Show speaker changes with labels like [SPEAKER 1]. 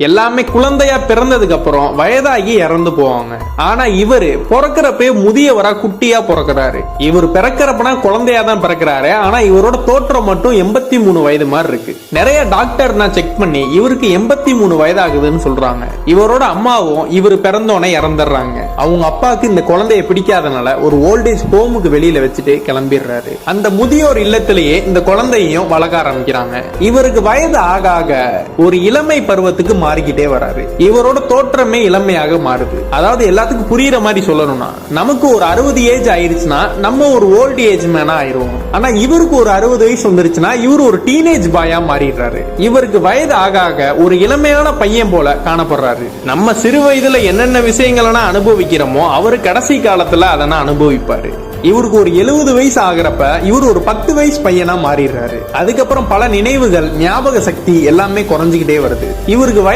[SPEAKER 1] எல்லாமே குழந்தையா பிறந்ததுக்கு அப்புறம் வயதாகி இறந்து போவாங்க. ஆனா இவரு பிறக்கிறப்ப முதியவரா குட்டியா பிறக்கிறாரு. இவர் பிறக்கிறப்பனா குழந்தையா தான் பிறக்கிறாரு. ஆனா இவரோட தோற்றம் மட்டும் 83 வயது மாதிரி இருக்கு. நிறைய டாக்டர் நான் செக் பண்ணி இவருக்கு 83 வயது ஆகுதுன்னு சொல்றாங்க. இவரோட அம்மாவும் இவர் பிறந்தோடனே இறந்துடுறாங்க. அவங்க அப்பாவுக்கு இந்த குழந்தைய பிடிக்காதனால ஒரு ஓல்டேஜ் ஹோமுக்கு வெளியில வச்சுட்டு கிளம்பிடுறாரு. அந்த முதியோர் இல்லத்திலேயே இந்த குழந்தையும் வளர்க்க ஆரம்பிக்கிறாங்க. இவருக்கு வயது ஆக ஆக ஒரு இளமை பருவத்துக்கு மாறிக்கிட்டே வராரு. இவரோட தோற்றமே இளமையாக மாறுது. அதாவது எல்லாத்துக்கும் புரியுற மாதிரி சொல்லணும்னா, நமக்கு ஒரு 60 ஏஜ் ஆயிருச்சுன்னா நம்ம ஒரு ஓல்ட் ஏஜ் மேனா ஆயிருவோம். ஆனா இவருக்கு ஒரு 60 வயசு வந்துருச்சுன்னா இவர் ஒரு டீனேஜ் பாயா மாறிடுறாரு. இவருக்கு வயது ஆக ஆக ஒரு இளமையான பையன் போல காணப்படுறாரு. நம்ம சிறு வயதுல என்னென்ன விஷயங்கள அனுபவிக்கிறோமோ அவரு கடைசி காலத்துல அதனை அனுபவிப்பாரு. இவருக்கு ஒரு 70 வயசு ஆகிறப்ப இவர் ஒரு 10 வயசு பையனா மாறிடுறாரு. அதுக்கப்புறம் பல நினைவுகள், ஞாபக சக்தி எல்லாமே குறைஞ்சுக்கிட்டே வருது. இவருக்கு வயசு